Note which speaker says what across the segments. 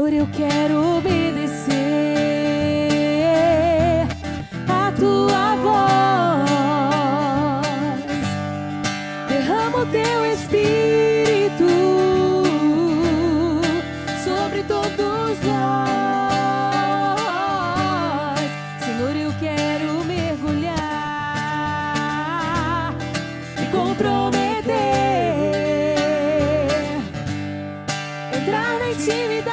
Speaker 1: Senhor, eu quero obedecer a tua voz. Derrama o teu Espírito sobre todos nós. Senhor, eu quero mergulhar e comprometer, entrar na intimidade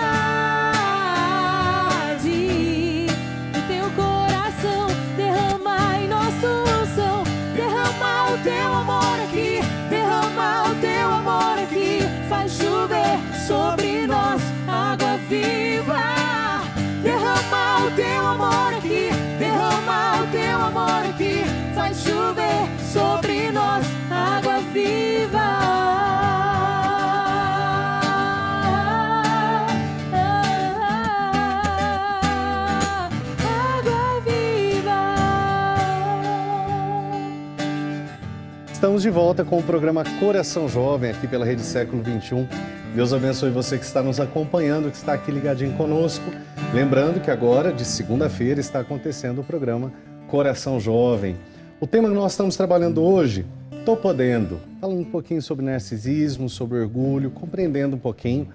Speaker 1: do teu coração. Derrama em nossa unção, derrama o teu amor aqui, derrama o teu amor aqui. Faz chover sobre nós água viva. Derrama o teu amor aqui, derrama o teu amor aqui. Faz chover sobre nós água viva.
Speaker 2: Estamos de volta com o programa Coração Jovem, aqui pela Rede Século XXI. Deus abençoe você que está nos acompanhando, que está aqui ligadinho conosco. Lembrando que agora, de segunda-feira, está acontecendo o programa Coração Jovem. O tema que nós estamos trabalhando hoje, Tô Podendo. Falando um pouquinho sobre narcisismo, sobre orgulho, compreendendo um pouquinho,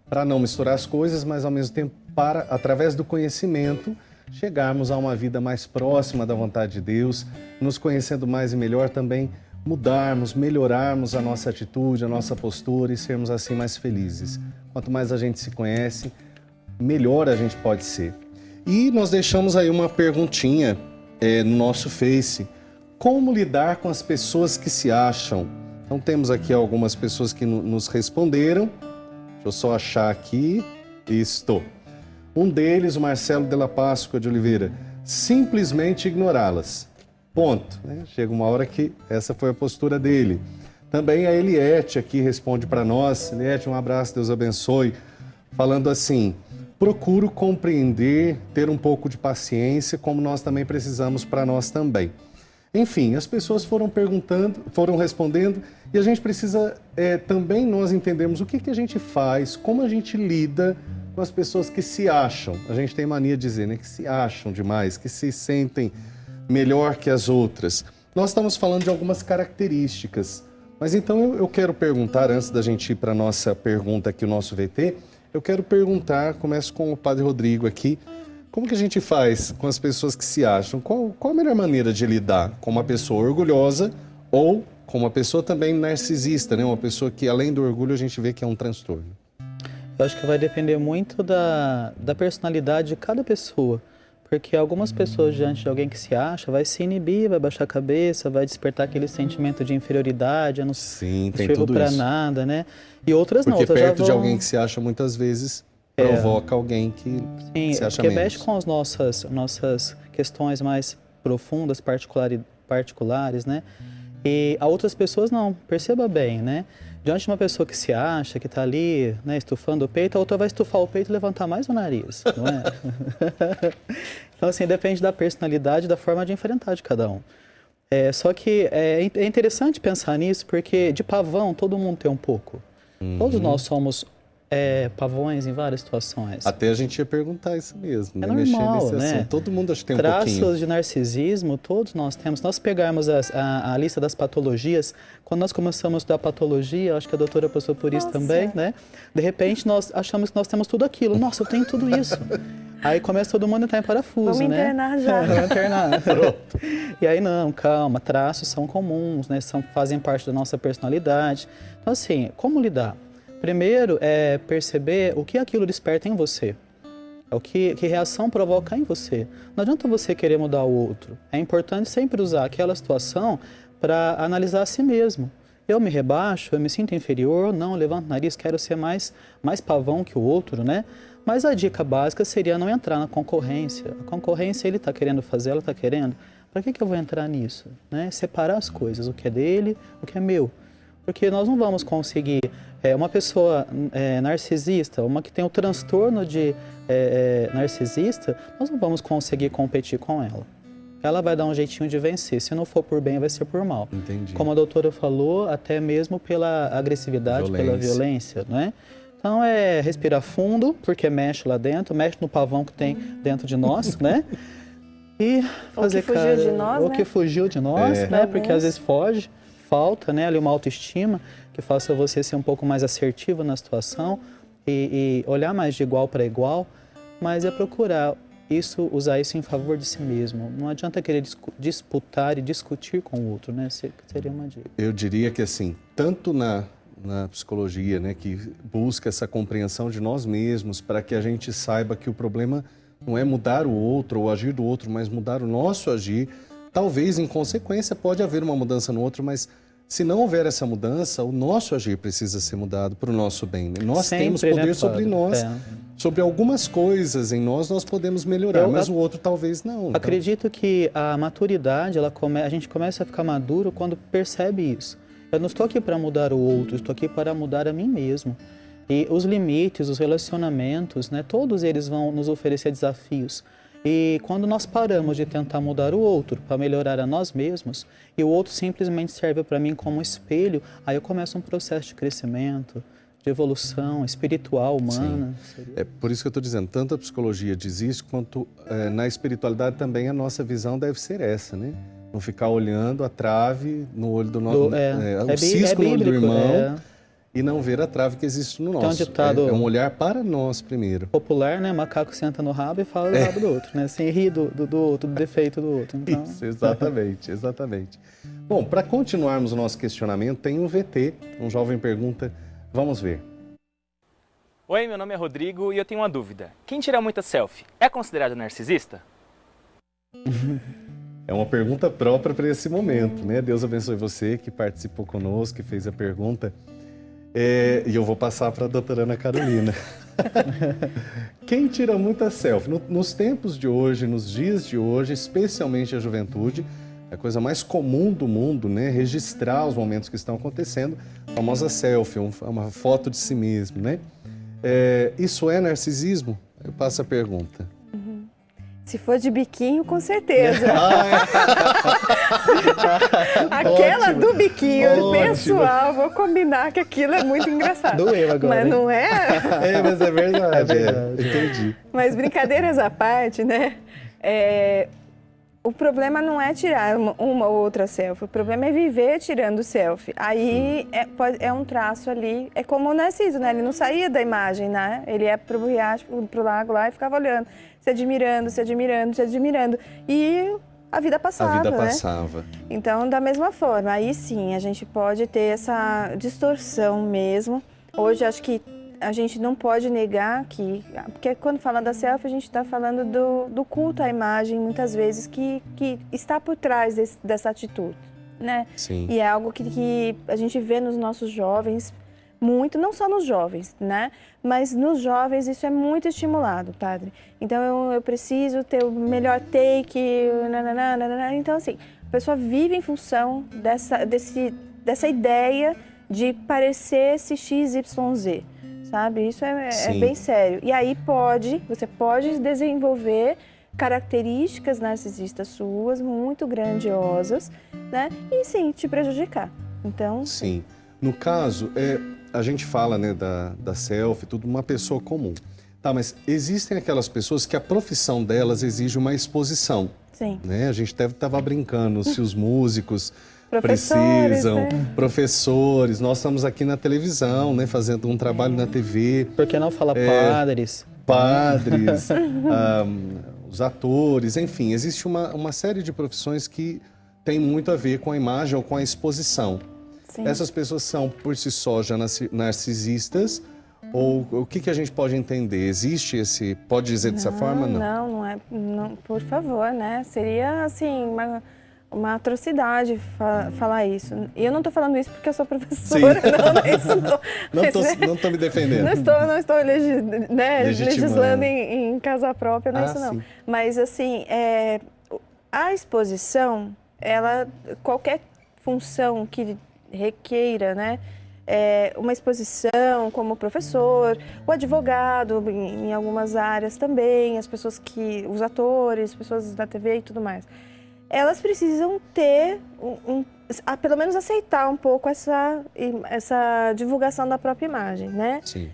Speaker 2: para não misturar as coisas, mas ao mesmo tempo, para, através do conhecimento, chegarmos a uma vida mais próxima da vontade de Deus, nos conhecendo mais e melhor também, mudarmos, melhorarmos a nossa atitude, a nossa postura e sermos assim mais felizes. Quanto mais a gente se conhece, melhor a gente pode ser. E nós deixamos aí uma perguntinha no nosso Face. Como lidar com as pessoas que se acham? Então temos aqui algumas pessoas que nos responderam. Deixa eu só achar aqui. Isto. Um deles, o Marcelo de la Páscoa de Oliveira. Simplesmente ignorá-las. Ponto. Né? Chega uma hora que essa foi a postura dele. Também a Eliette aqui responde para nós. Eliette, um abraço, Deus abençoe. Falando assim, procuro compreender, ter um pouco de paciência, como nós também precisamos para nós também. Enfim, as pessoas foram perguntando, foram respondendo, e a gente precisa também nós entendermos o que a gente faz, como a gente lida com as pessoas que se acham. A gente tem mania de dizer, né, que se acham demais, que se sentem melhor que as outras. Nós estamos falando de algumas características, mas então eu quero perguntar, antes da gente ir para a nossa pergunta aqui, o nosso VT, eu quero perguntar, começo com o Padre Rodrigo aqui, como que a gente faz com as pessoas que se acham? Qual a melhor maneira de lidar com uma pessoa orgulhosa ou com uma pessoa também narcisista, né? Uma pessoa que, além do orgulho, a gente vê que é um transtorno.
Speaker 3: Eu acho que vai depender muito da personalidade de cada pessoa. Porque algumas pessoas, diante de alguém que se acha, vai se inibir, vai baixar a cabeça, vai despertar aquele sentimento de inferioridade, eu não sirvo para nada, né? E outras não.
Speaker 2: Porque perto de alguém que se acha, muitas vezes, provoca alguém que se acha menos.
Speaker 3: Porque mexe com as nossas questões mais profundas, particulares, né? E a outras pessoas não, perceba bem, né? Diante de uma pessoa que se acha, que está ali, né, estufando o peito, a outra vai estufar o peito e levantar mais o nariz, não é? Então, assim, depende da personalidade, da forma de enfrentar de cada um. Só que é interessante pensar nisso, porque de pavão todo mundo tem um pouco. Todos nós somos pavões em várias situações.
Speaker 2: Até a gente ia perguntar isso mesmo, né?
Speaker 3: Normal,
Speaker 2: mexer nesse
Speaker 3: né?
Speaker 2: assunto. Todo mundo acha que tem um pouquinho.
Speaker 3: Traços de narcisismo, todos nós temos. Se nós pegarmos a lista das patologias, quando nós começamos a estudar patologia, acho que a doutora passou por isso também, né? De repente, nós achamos que nós temos tudo aquilo. Nossa, eu tenho tudo isso. Aí começa todo mundo a entrar em parafuso,
Speaker 1: Vamos internar já.
Speaker 3: Vamos internar. Pronto. E aí, não, calma, traços são comuns, né? Fazem parte da nossa personalidade. Então, assim, como lidar? Primeiro é perceber o que aquilo desperta em você. Que reação provoca em você. Não adianta você querer mudar o outro. É importante sempre usar aquela situação para analisar a si mesmo. Eu me rebaixo, eu me sinto inferior, não, eu levanto o nariz, quero ser mais pavão que o outro, né? Mas a dica básica seria não entrar na concorrência. A concorrência ele está querendo fazer, ela está querendo. Para que eu vou entrar nisso? Né? Separar as coisas, o que é dele, o que é meu. Porque nós não vamos conseguir, uma pessoa narcisista, uma que tem o transtorno de narcisista, nós não vamos conseguir competir com ela. Ela vai dar um jeitinho de vencer, se não for por bem, vai ser por mal.
Speaker 2: Entendi.
Speaker 3: Como a doutora falou, até mesmo pela agressividade, pela violência, né? Então é respirar fundo, porque mexe lá dentro, mexe no pavão que tem dentro de nós, né? E fazer,
Speaker 1: que fugiu de nós,
Speaker 3: ou
Speaker 1: né?
Speaker 3: que fugiu de nós, né? Porque às vezes foge, falta, né? Ali uma autoestima que faça você ser um pouco mais assertivo na situação e olhar mais de igual para igual, mas é procurar usar isso em favor de si mesmo. Não adianta querer disputar e discutir com o outro, né? Seria uma dica.
Speaker 2: Eu diria que assim, tanto na psicologia, né, que busca essa compreensão de nós mesmos para que a gente saiba que o problema não é mudar o outro ou agir do outro, mas mudar o nosso agir. Talvez, em consequência, pode haver uma mudança no outro, mas se não houver essa mudança, o nosso agir precisa ser mudado para o nosso bem. Nós
Speaker 3: Sempre,
Speaker 2: temos poder,
Speaker 3: né,
Speaker 2: sobre nós, sobre algumas coisas em nós podemos melhorar, mas o outro talvez não.
Speaker 3: Acredito que a maturidade, a gente começa a ficar maduro quando percebe isso. Eu não estou aqui para mudar o outro, estou aqui para mudar a mim mesmo. E os limites, os relacionamentos, né, todos eles vão nos oferecer desafios. E quando nós paramos de tentar mudar o outro para melhorar a nós mesmos, e o outro simplesmente serve para mim como espelho, aí eu começo um processo de crescimento, de evolução espiritual, humana.
Speaker 2: É por isso que eu estou dizendo, tanto a psicologia diz isso, quanto na espiritualidade também a nossa visão deve ser essa, né? Não ficar olhando a trave no olho do nosso... o cisco no olho do irmão e não ver a trave que existe no nosso.
Speaker 3: Tem um ditado
Speaker 2: é um olhar para nós primeiro.
Speaker 3: Popular, né? Macaco senta no rabo e fala do rabo do outro, né? Sem rir do outro, do defeito do outro. Então...
Speaker 2: Isso, exatamente, exatamente. Bom, para continuarmos o nosso questionamento, tem um VT, um jovem pergunta, vamos ver.
Speaker 4: Oi, meu nome é Rodrigo e eu tenho uma dúvida. Quem tira muita selfie é considerado narcisista?
Speaker 2: É uma pergunta própria para esse momento, né? Deus abençoe você que participou conosco, que fez a pergunta. E eu vou passar para a doutora Ana Carolina. Quem tira muita selfie? Nos tempos de hoje, nos dias de hoje, especialmente a juventude, é a coisa mais comum do mundo, né? Registrar os momentos que estão acontecendo. A famosa selfie, uma foto de si mesmo, né? Isso é narcisismo? Eu passo a pergunta.
Speaker 1: Se for de biquinho, com certeza. Aquela
Speaker 2: Ótimo.
Speaker 1: Do biquinho,
Speaker 2: Ótimo.
Speaker 1: Pessoal, vou combinar que aquilo é muito engraçado.
Speaker 3: Doeu agora.
Speaker 1: Mas não é?
Speaker 2: Mas é verdade. Entendi.
Speaker 1: Mas brincadeiras à parte, né? O problema não é tirar uma ou outra selfie, o problema é viver tirando selfie. Aí é um traço ali, é como o Narciso, né? Ele não saía da imagem, né? Ele ia pro riacho, pro lago lá e ficava olhando, se admirando, se admirando, se admirando. E a vida passava,
Speaker 2: A vida
Speaker 1: né?
Speaker 2: passava.
Speaker 1: Então, da mesma forma, aí sim, a gente pode ter essa distorção mesmo. Hoje, acho que a gente não pode negar que... Porque quando fala da selfie, a gente está falando do culto à imagem, muitas vezes, que está por trás dessa atitude, né?
Speaker 2: Sim.
Speaker 1: E é algo que a gente vê nos nossos jovens muito, não só nos jovens, né? Mas nos jovens isso é muito estimulado, padre. Então, eu preciso ter o melhor take, nananana. Então, assim, a pessoa vive em função dessa ideia de parecer esse XYZ. Sabe? Isso é bem sério. E aí você pode desenvolver características narcisistas suas, muito grandiosas, né? E sim, te prejudicar. Então...
Speaker 2: Sim. No caso, a gente fala, né, da selfie, tudo, uma pessoa comum. Tá, mas existem aquelas pessoas que a profissão delas exige uma exposição.
Speaker 1: Sim.
Speaker 2: Né? A gente estava brincando se os músicos...
Speaker 1: Professores,
Speaker 2: precisam,
Speaker 1: né?
Speaker 2: Professores, nós estamos aqui na televisão, né, fazendo um trabalho na TV.
Speaker 3: Por que não falar padres?
Speaker 2: Padres, os atores, enfim, existe uma série de profissões que tem muito a ver com a imagem ou com a exposição.
Speaker 1: Sim.
Speaker 2: Essas pessoas são, por si só, já narcisistas, ou o que a gente pode entender? Existe esse... Pode dizer dessa forma?
Speaker 1: Não é... Não, por favor, né? Seria, assim, uma atrocidade falar isso. E eu não estou falando isso porque eu sou professora, não é isso não.
Speaker 2: Não estou me defendendo.
Speaker 1: Não estou legislando em casa própria, não é isso não.
Speaker 2: Sim.
Speaker 1: Mas assim, a exposição, qualquer função que requeira, né, uma exposição como professor, o advogado em algumas áreas também, os atores, pessoas da TV e tudo mais. Elas precisam ter, pelo menos aceitar um pouco essa divulgação da própria imagem, né?
Speaker 2: Sim.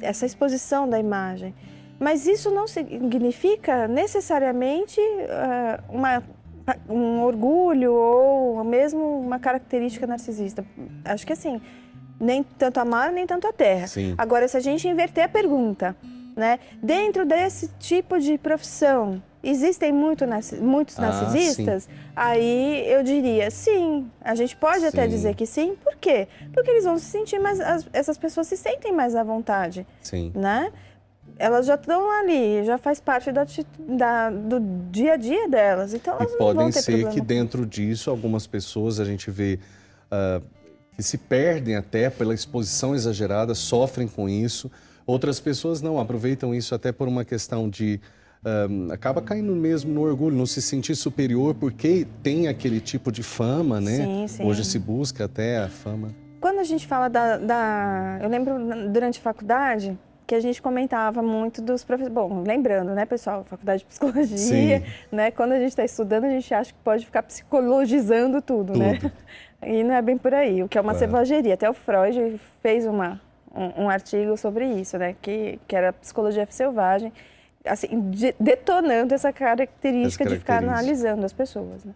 Speaker 5: essa exposição da imagem. Mas isso não significa necessariamente um orgulho ou mesmo uma característica narcisista. Acho que assim, nem tanto a mar, nem tanto a terra.
Speaker 2: Sim.
Speaker 5: Agora, se a gente inverter a pergunta, né? Dentro desse tipo de profissão, existem muitos narcisistas?
Speaker 2: Sim.
Speaker 5: Aí eu diria sim. A gente pode até dizer que sim. Por quê? Porque eles vão se sentir mais... Essas pessoas se sentem mais à vontade.
Speaker 2: Sim.
Speaker 5: Né? Elas já estão ali, já faz parte do dia a dia delas. Então elas não vão ter
Speaker 2: podem ser
Speaker 5: problema.
Speaker 2: que dentro disso, algumas pessoas a gente vê que se perdem até pela exposição exagerada, sofrem com isso. Outras pessoas não, aproveitam isso até por uma questão de... acaba caindo mesmo no orgulho, não se sentir superior porque tem aquele tipo de fama, né?
Speaker 5: Sim, sim.
Speaker 2: Hoje se busca até a fama.
Speaker 5: Quando a gente fala eu lembro durante a faculdade que a gente comentava muito dos professores. Bom, lembrando, né, pessoal, faculdade de psicologia, né? Quando a gente está estudando, a gente acha que pode ficar psicologizando tudo, né? E não é bem por aí, o que é uma selvageria. Até o Freud fez um artigo sobre isso, né? Que era psicologia selvagem, assim, detonando essa característica de ficar analisando as pessoas, né?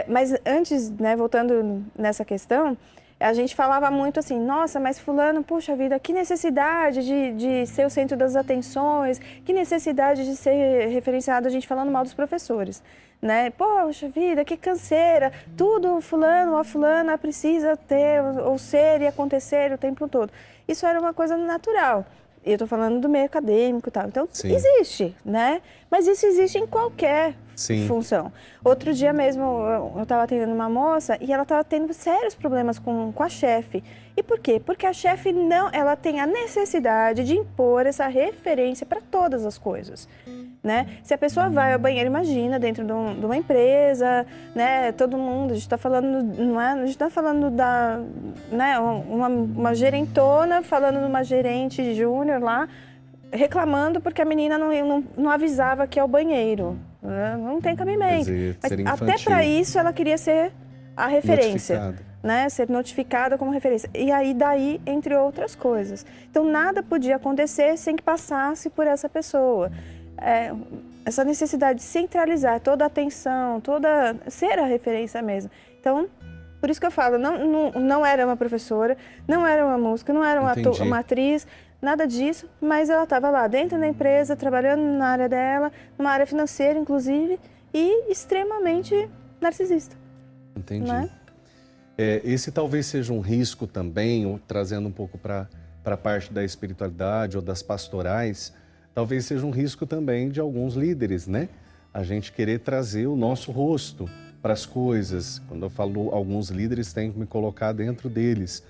Speaker 5: Mas antes, né, voltando nessa questão, a gente falava muito assim, nossa, mas fulano, puxa vida, que necessidade de ser o centro das atenções, que necessidade de ser referenciado, a gente falando mal dos professores, né? Poxa vida, que canseira, tudo fulano ou fulana precisa ter ou ser e acontecer o tempo todo. Isso era uma coisa natural. Eu estou falando do meio acadêmico e tal. Então, existe, né? Mas isso existe em qualquer função. Outro dia mesmo, eu estava atendendo uma moça e ela estava tendo sérios problemas com a chefe. E por quê? Porque a chefe ela tem a necessidade de impor essa referência para todas as coisas, né? Se a pessoa vai ao banheiro, imagina, dentro de uma empresa, né? Todo mundo, a gente está falando, não é? A gente está falando né? Uma gerentona falando de uma gerente júnior lá, reclamando porque a menina não avisava que é o banheiro. Não tem cabimento. Mas até para isso ela queria ser a referência, né? Ser notificada como referência. E aí daí, entre outras coisas. Então nada podia acontecer sem que passasse por essa pessoa. Essa necessidade de centralizar toda a atenção, ser a referência mesmo. Então, por isso que eu falo, não era uma professora, não era uma música, não era uma atriz, nada disso, mas ela estava lá dentro da empresa, trabalhando na área dela, numa área financeira, inclusive, e extremamente narcisista.
Speaker 2: Entendi.
Speaker 5: Né?
Speaker 2: Esse talvez seja um risco também, trazendo um pouco para a parte da espiritualidade ou das pastorais, talvez seja um risco também de alguns líderes, né? A gente querer trazer o nosso rosto para as coisas. Quando eu falo alguns líderes, tem que me colocar dentro deles,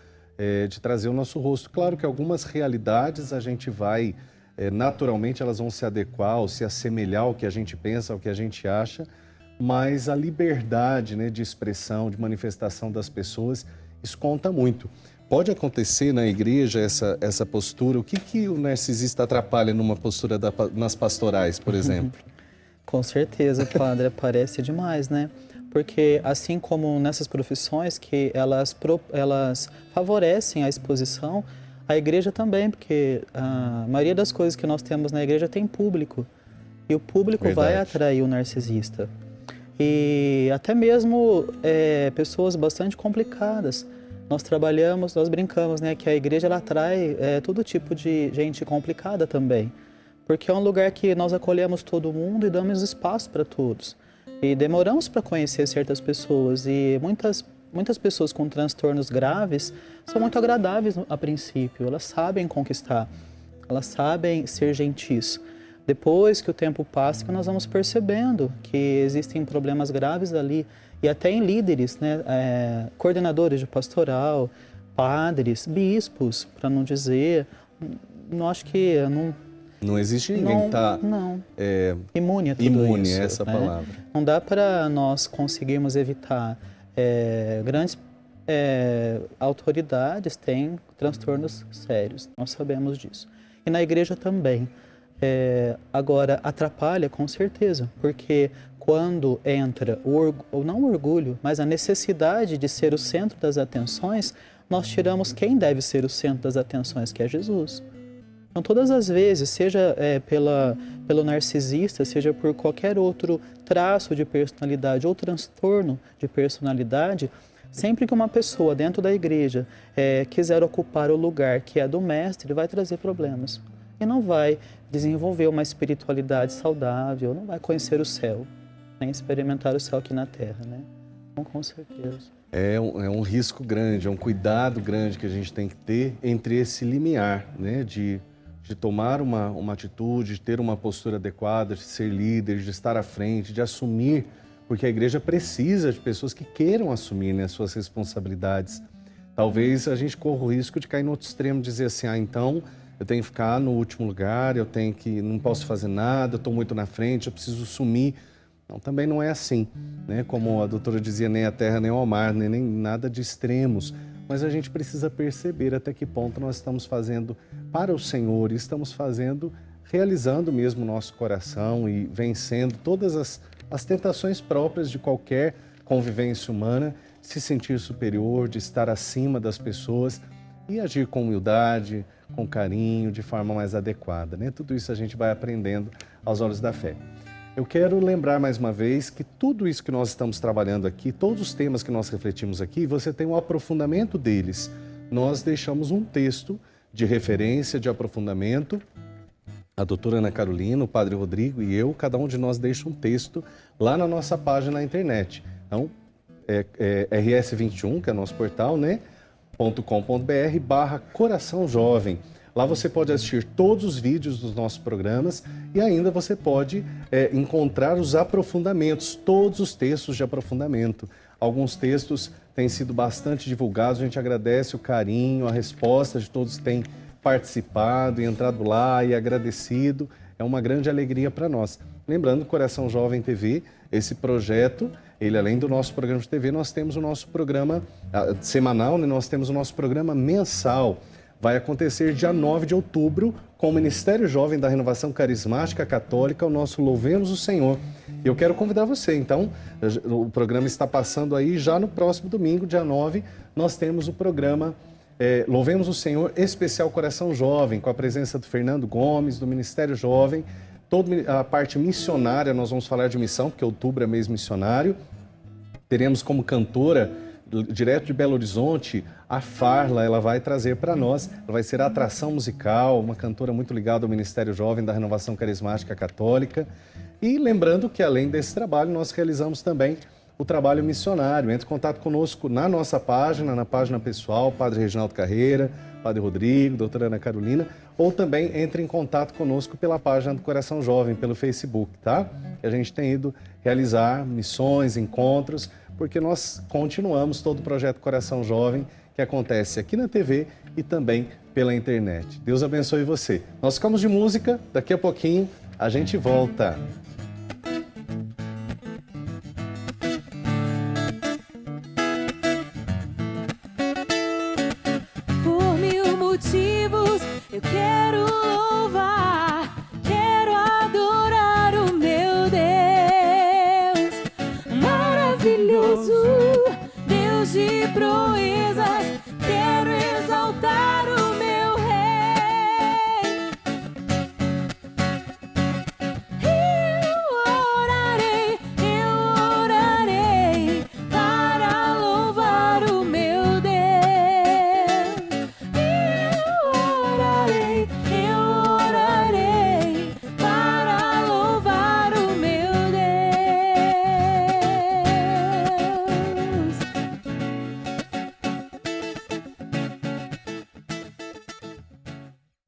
Speaker 2: de trazer o nosso rosto. Claro que algumas realidades a gente vai, naturalmente elas vão se adequar ou se assemelhar ao que a gente pensa, ao que a gente acha, mas a liberdade, né, de expressão, de manifestação das pessoas, isso conta muito. Pode acontecer na igreja essa postura? O que o narcisista atrapalha numa postura nas pastorais, por exemplo?
Speaker 3: Com certeza, padre, aparece demais, né? Porque assim como nessas profissões que elas favorecem a exposição, a igreja também, porque a maioria das coisas que nós temos na igreja tem público. E o público vai atrair o narcisista. E até mesmo pessoas bastante complicadas. Nós brincamos, né, que a igreja ela atrai todo tipo de gente complicada também. Porque é um lugar que nós acolhemos todo mundo e damos espaço para todos. E demoramos para conhecer certas pessoas. E muitas pessoas com transtornos graves são muito agradáveis a princípio. Elas sabem conquistar, elas sabem ser gentis. Depois que o tempo passa, nós vamos percebendo que existem problemas graves ali. E até em líderes, né? Coordenadores de pastoral, padres, bispos, para não dizer. Não acho que...
Speaker 2: Não existe ninguém que está
Speaker 3: imune a tudo isso.
Speaker 2: Imune é essa palavra.
Speaker 3: Não dá para nós conseguirmos evitar. Grandes autoridades têm transtornos sérios, nós sabemos disso. E na igreja também. Agora, atrapalha com certeza, porque quando entra não o orgulho, mas a necessidade de ser o centro das atenções, nós tiramos quem deve ser o centro das atenções, que é Jesus. Então, todas as vezes, seja pelo narcisista, seja por qualquer outro traço de personalidade ou transtorno de personalidade, sempre que uma pessoa dentro da igreja quiser ocupar o lugar que é do mestre, vai trazer problemas. E não vai desenvolver uma espiritualidade saudável, não vai conhecer o céu, nem experimentar o céu aqui na terra, né? Então, com certeza.
Speaker 2: É um risco grande, é um cuidado grande que a gente tem que ter entre esse limiar, né? De tomar uma atitude, de ter uma postura adequada, de ser líder, de estar à frente, de assumir, porque a igreja precisa de pessoas que queiram assumir, né, as suas responsabilidades. Talvez a gente corra o risco de cair no outro extremo, dizer assim, então eu tenho que ficar no último lugar, não posso fazer nada, eu estou muito na frente, eu preciso sumir. Não, também não é assim, né? Como a doutora dizia, nem a terra nem o mar, nem nada de extremos. Mas a gente precisa perceber até que ponto nós estamos fazendo para o Senhor, e estamos realizando mesmo o nosso coração e vencendo todas as tentações próprias de qualquer convivência humana, se sentir superior, de estar acima das pessoas e agir com humildade, com carinho, de forma mais adequada, né? Tudo isso a gente vai aprendendo aos olhos da fé. Eu quero lembrar mais uma vez que tudo isso que nós estamos trabalhando aqui, todos os temas que nós refletimos aqui, você tem um aprofundamento deles. Nós deixamos um texto de referência, de aprofundamento. A doutora Ana Carolina, o padre Rodrigo e eu, cada um de nós deixa um texto lá na nossa página na internet. Então, rs21, que é nosso portal, né? .com.br/Coração Jovem. Lá você pode assistir todos os vídeos dos nossos programas e ainda você pode encontrar os aprofundamentos, todos os textos de aprofundamento. Alguns textos têm sido bastante divulgados, a gente agradece o carinho, a resposta de todos que têm participado e entrado lá e agradecido. É uma grande alegria para nós. Lembrando, Coração Jovem TV, esse projeto, ele além do nosso programa de TV, nós temos o nosso programa semanal, né? Nós temos o nosso programa mensal. Vai acontecer dia 9 de outubro com o Ministério Jovem da Renovação Carismática Católica, o nosso Louvemos o Senhor. E eu quero convidar você, então, o programa está passando aí, já no próximo domingo, dia 9, nós temos o programa Louvemos o Senhor, especial Coração Jovem, com a presença do Fernando Gomes, do Ministério Jovem, toda a parte missionária, nós vamos falar de missão, porque outubro é mês missionário. Teremos como cantora, direto de Belo Horizonte, a Farla, ela vai trazer para nós, ela vai ser a atração musical, uma cantora muito ligada ao Ministério Jovem da Renovação Carismática Católica. E lembrando que além desse trabalho, nós realizamos também o trabalho missionário. Entre em contato conosco na nossa página, na página pessoal, Padre Reginaldo Carreira, Padre Rodrigo, doutora Ana Carolina, ou também entre em contato conosco pela página do Coração Jovem, pelo Facebook, tá? A gente tem ido realizar missões, encontros, porque nós continuamos todo o projeto Coração Jovem, que acontece aqui na TV e também pela internet. Deus abençoe você. Nós ficamos de música, daqui a pouquinho a gente volta.
Speaker 1: Por mil motivos eu quero louvar.